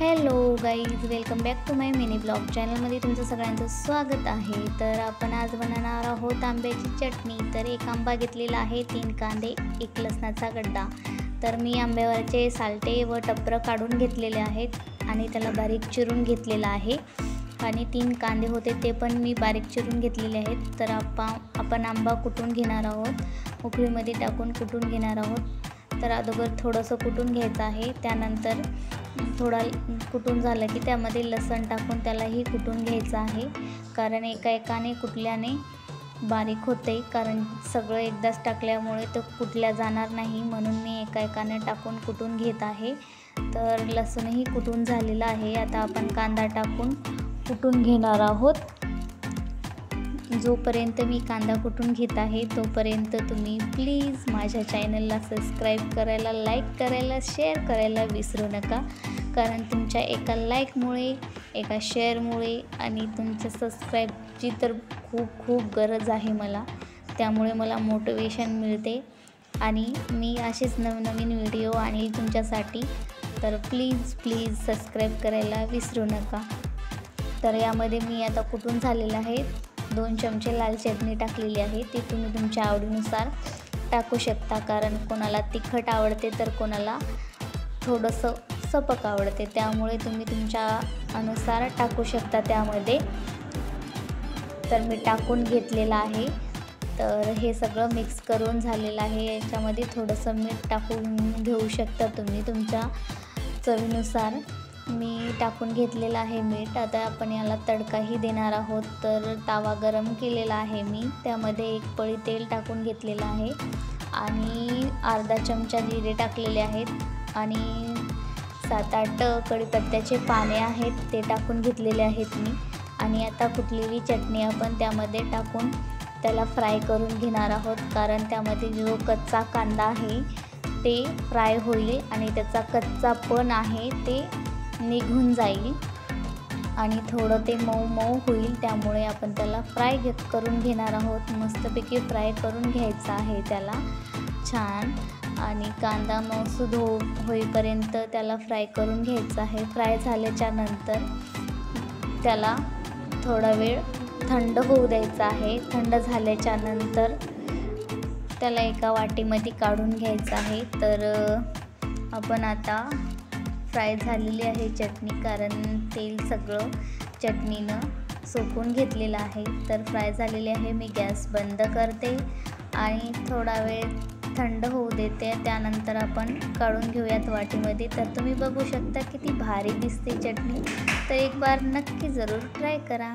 Hello guys, welcome back to my mini blog चॅनलमध्ये तुमचं सगळ्यांचं स्वागत आहे। तर आपण आज बनवणार आहोत आंब्याची चटणी। तर एक आंबा घेतलेला आहे, 3 कांदे, 1 लसणाचा गड्डा। तर मी आंब्यावरचे सालटे व टप्पर काढून घेतलेले आहेत आणि त्याला बारीक चिरून घेतलेला आहे। आणि 3 कांदे होते ते पण मी बारीक चिरून घेतलेले आहेत। तर आपण आंबा कुटून घेणार आहोत, उकळीमध्ये टाकून कुटून घेणार आहोत। तर अगोदर थोडंसं कुटून घ्यायचं आहे, त्यानंतर थोडा कुटून झालं की त्यामध्ये लसण टाकून त्यालाही कुटून घ्यायचं आहे। कारण एकाने कुटल्याने बारीक होते, कारण सगळं एकदाच टाकल्यामुळे तो कुटल्या जाणार नाही, म्हणून मी एकाने टाकून कुटून घेत आहे। तर लसूणही कुटून झालेला आहे। आता आपण कांदा टाकून कुटून घेणार आहोत। जोपर्यंत मी कांदा कुटून घेत आहे तोपर्यंत तुम्ही प्लीज माझ्या चॅनलला सबस्क्राईब करायला, लाईक करायला, शेअर करायला विसरू नका। कारण तुमच्या एका लाईकमुळे, एका शेअरमुळे आणि तुमच्या सबस्क्राईबची तर खूप गरज आहे मला। त्यामुळे मला मोटिवेशन मिळते आणि मी असेच नवनवीन व्हिडिओ आणील तुमच्यासाठी। तर प्लीज सबस्क्राईब करायला विसरू नका। तर यामध्ये मी आता कुटून झालेलं आहे। 2 चमचे लाल चटणी टाकलेली आहे, ती तुम्ही तुमच्या आवडीनुसार टाकू शकता। कारण कोणाला तिखट आवडते तर कोणाला थोडंसं सपक आवडते, त्यामुळे तुम्ही तुमच्या अनुसार टाकू शकता त्यामध्ये। तर मी टाकून घेतलेलं आहे। तर हे सगळं मिक्स करून झालेलं आहे। याच्यामध्ये थोडंसं मीठ टाकून घेऊ शकता तुम्ही तुमच्या चवीनुसार। मी टाकून घेतलेलं आहे मीठ। आता आपण याला तडकाही देणार आहोत। तर तवा गरम केलेला आहे मी, त्यामध्ये 1 पळी तेल टाकून घेतलेलं आहे आणि अर्धा चमचा जिरे टाकलेले आहेत आणि 7-8 कढीपत्त्याचे पाने आहेत ते टाकून घेतलेले आहेत मी। आणि आता कुटलेली चटणी आपण त्यामध्ये टाकून त्याला फ्राय करून घेणार आहोत। कारण त्यामध्ये जो कच्चा कांदा आहे ते फ्राय होईल आणि त्याचा कच्चापण आहे ते निघून जाईल आणि थोडं ते मऊ होईल। त्यामुळे आपण त्याला फ्राय करून घेणार आहोत। मस्तपैकी फ्राय करून घ्यायचं आहे त्याला छान, आणि कांदा मऊसूद होईपर्यंत त्याला फ्राय करून घ्यायचं आहे। फ्राय झाल्याच्या नंतर त्याला थोडा वेळ थंड होऊ द्यायचा आहे। थंड झाल्याच्या नंतर त्याला एका वाटीमध्ये काढून घ्यायचं आहे। तर आपण आता फ्राय झालेली आहे चटणी, कारण तेल सगळं चटणीनं सोकून घेतलेलं आहे। तर फ्राय झालेली आहे। मी गॅस बंद करते आणि थोडा वेळ थंड होऊ देते, त्यानंतर आपण काढून घेऊयात वाटीमध्ये। तर तुम्ही बघू शकता किती भारी दिसते चटणी। तर एक बार नक्की ज़रूर ट्राय करा।